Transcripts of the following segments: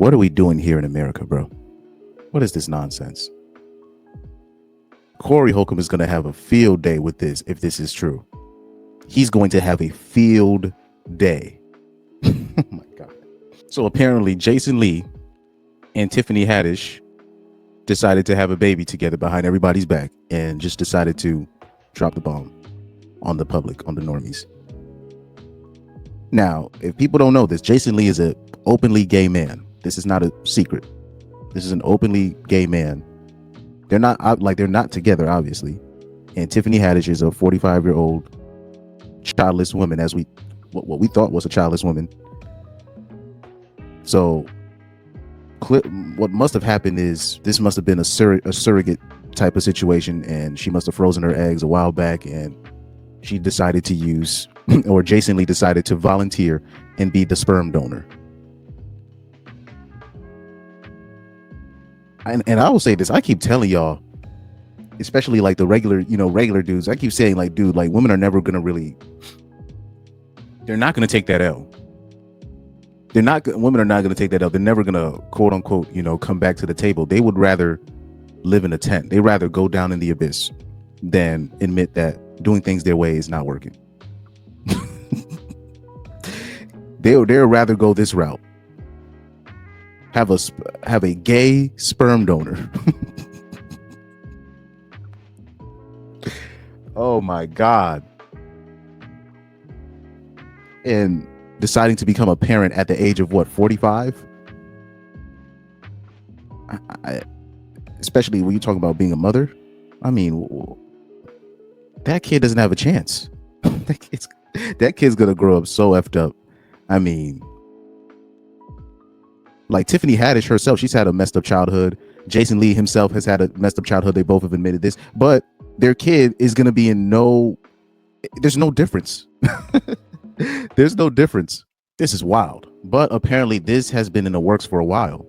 what are we doing here in America, bro? What is this nonsense? Corey Holcomb is going to have a field day with this if this is true. He's going to have a field day. Oh my God. So apparently Jason Lee and Tiffany Haddish decided to have a baby together behind everybody's back and just decided to drop the bomb on the public, on the normies. Now, if people don't know this, Jason Lee is an openly gay man. This is not a secret. This is an openly gay man. They're not together, obviously. And Tiffany Haddish is a 45-year-old childless woman, as what we thought was a childless woman. So what must have happened is this must have been a surrogate type of situation, and she must have frozen her eggs a while back, and she decided to use, or Jason Lee decided to volunteer and be the sperm donor. And I will say this, I keep telling y'all, especially like the regular dudes, I keep saying like, dude, like women are never gonna they're not gonna take that L. Women are not gonna take that L. They're never gonna quote unquote, come back to the table. They would rather live in a tent. They rather go down in the abyss than admit that doing things their way is not working. They'll rather go this route. Have a gay sperm donor. Oh my God. And deciding to become a parent at the age of what, 45? Especially when you talk about being a mother. I mean, that kid doesn't have a chance. that kid's gonna grow up so effed up. I mean, like Tiffany Haddish herself, she's had a messed up childhood. Jason Lee himself has had a messed up childhood. They both have admitted this, but their kid is going to be there's no difference. There's no difference. This is wild. But apparently this has been in the works for a while,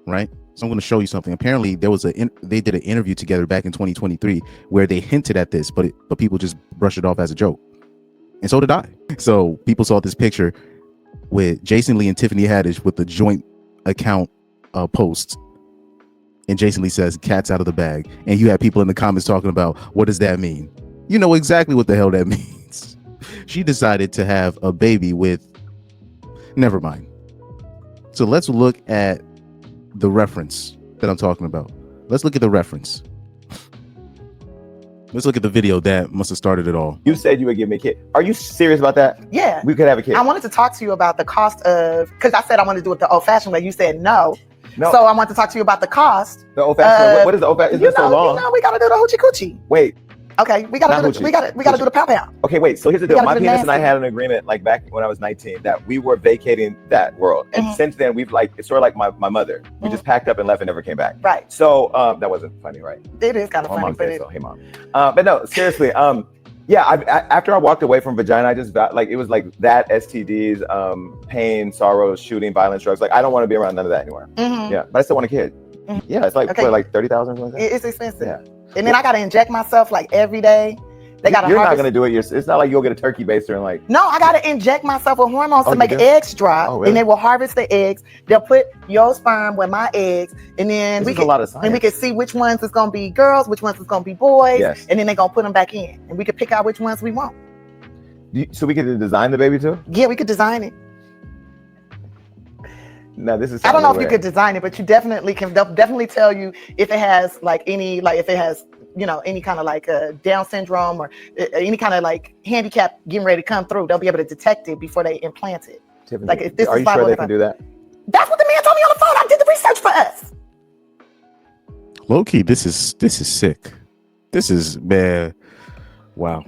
right? So I'm going to show you something. Apparently they did an interview together back in 2023 where they hinted at this, but people just brushed it off as a joke. And so did I. So people saw this picture with Jason Lee and Tiffany Haddish with the joint account posts, and Jason Lee says cat's out of the bag, and you have people in the comments talking about what does that mean. You know exactly what the hell that means. She decided to have a baby with, never mind. So let's look at the reference that I'm talking about. Let's look at the reference. Let's look at the video that must have started it all. You said you would give me a kid. Are you serious about that? Yeah. We could have a kid. I wanted to talk to you about the cost of, because I said I wanted to do it the old-fashioned way. You said no. So I want to talk to you about the cost. The old-fashioned way? What is the old-fashioned? It's been so long. We got to do the hoochie coochie. Wait. Okay, we got to do the pow pow. Okay, wait. So here's the deal. My penis and I had an agreement like back when I was 19 that we were vacating that world. And since then we've it's sort of like my mother. We just packed up and left and never came back. Right. So that wasn't funny, right? It is kind of funny. So, hey mom. But no, seriously. After I walked away from vagina, I just it was like that, STDs, pain, sorrows, shooting, violence, drugs. Like I don't want to be around none of that anymore. Yeah, but I still want a kid. Yeah, it's like like 30,000 or something like that. It's expensive. Yeah. And then I got to inject myself like every day. You're not going to do it. It's not like you'll get a turkey baster and No, I got to inject myself with hormones to make eggs drop. Oh, really? And they will harvest the eggs. They'll put your sperm with my eggs. And then a lot of science. And we can see which ones is going to be girls, which ones is going to be boys. Yes. And then they're going to put them back in. And we can pick out which ones we want. So we could design the baby too? Yeah, we could design it. No, this is. I don't know if you could design it, but you definitely can. They'll definitely tell you if it has if it has any kind of Down syndrome or any kind of handicap getting ready to come through. They'll be able to detect it before they implant it. Tiffany, if this are you sure they can do that? That's what the man told me on the phone. I did the research for us. Low key, this is sick. This is bad. Wow.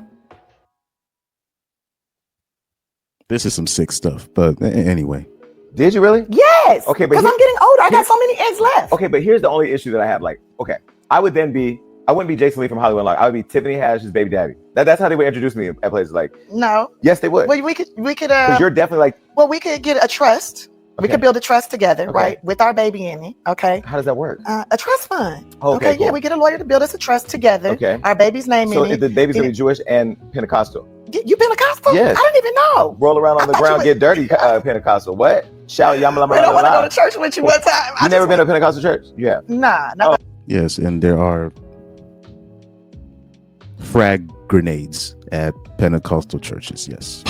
This is some sick stuff. But anyway. Did you really? Yes. Okay, because I'm getting older. I got so many eggs left. Okay, but here's the only issue that I have. I wouldn't be Jason Lee from Hollywood Unlocked. I would be Tiffany Haddish's baby daddy. That's how they would introduce me at places. No. Yes, they would. Well, we could. Because you're definitely Well, we could get a trust. We can build a trust together, Okay. right? With our baby in it. Okay. How does that work? A trust fund. Okay, Yeah, cool. we get a lawyer to build us a trust together. Okay. Our baby's name So in it. the baby's gonna be Jewish and Pentecostal. You Pentecostal? Yes. I didn't even know. Roll around on the ground, get dirty, Pentecostal. What? Shout yama Wait, I want to go to church with you one time. You never been to a Pentecostal church? Yeah. Nah. Yes, and there are frag grenades at Pentecostal churches. Yes.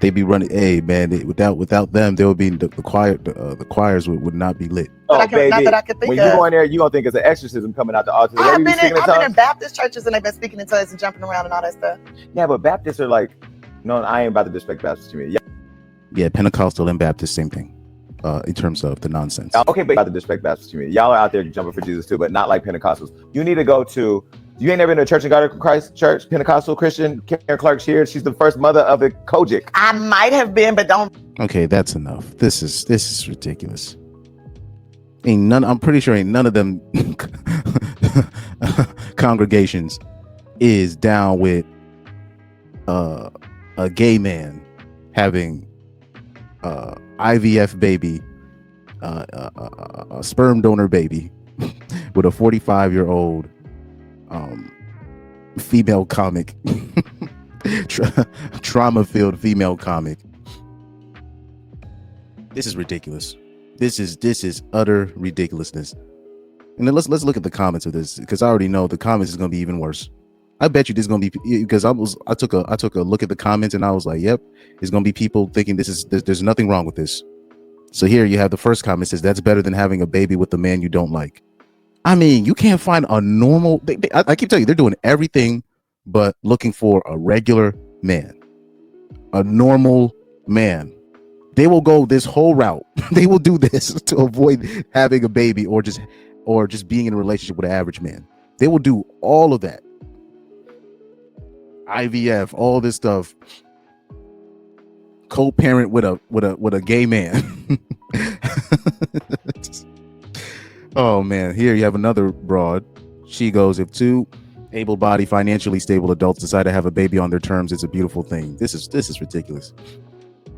They be running. Hey man, without them, there would be the choirs would not be lit. Baby, not that I could think when of. you go in there, you gonna think it's an exorcism coming out the altar. I've been in Baptist churches and they've been speaking in tongues and jumping around and all that stuff. Yeah, but Baptists are like, no, I ain't about to disrespect Baptists to me. Yeah, Pentecostal and Baptist, same thing. In terms of the nonsense. Okay, but about to disrespect Baptists to me. Y'all are out there jumping for Jesus too, but not like Pentecostals. You need to go to. You ain't never been to a Church of God of Christ church, Pentecostal Christian. Karen Clark's here. She's the first mother of the Kojic. I might have been, but don't. Okay, that's enough. This is ridiculous. I'm pretty sure ain't none of them congregations is down with a gay man having IVF baby, a sperm donor baby with a 45-year-old female comic, trauma-filled female comic. This is ridiculous. This is utter ridiculousness. And then let's look at the comments of this, because I already know the comments is gonna be even worse. I bet you this is gonna be, because I took a look at the comments and I was like, yep, it's gonna be people thinking there's nothing wrong with this. So here you have the first comment says that's better than having a baby with a man you don't like. I mean, you can't find a normal. I keep telling you, they're doing everything but looking for a regular man, a normal man. They will go this whole route. They will do this to avoid having a baby or just being in a relationship with an average man. They will do all of that. IVF, all this stuff. Co-parent with a gay man. Oh man, here you have another broad. She goes, if two able-bodied, financially stable adults decide to have a baby on their terms, it's a beautiful thing. This is ridiculous.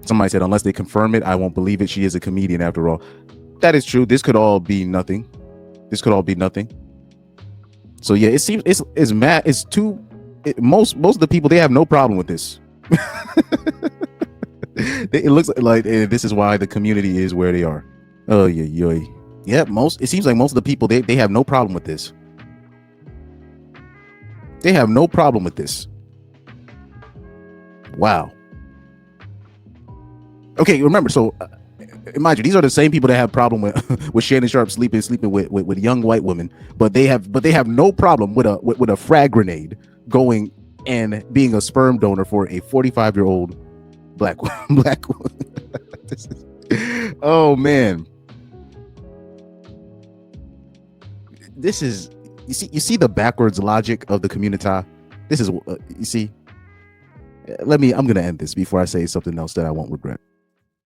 Somebody said, unless they confirm it, I won't believe it. She is a comedian after all. That is true. This could all be nothing. So yeah, it seems it's mad. It's too. Most of the people, they have no problem with this. It looks like this is why the community is where they are. Oh yeah. Yeah, it seems like most of the people, they have no problem with this. They have no problem with this. Wow. Okay, remember, so imagine these are the same people that have problem with Shannon Sharp sleeping with young white women, but they have no problem with a frag grenade going and being a sperm donor for a 45-year-old black woman. Oh man. This is, you see the backwards logic of the community. This is, you see, I'm going to end this before I say something else that I won't regret.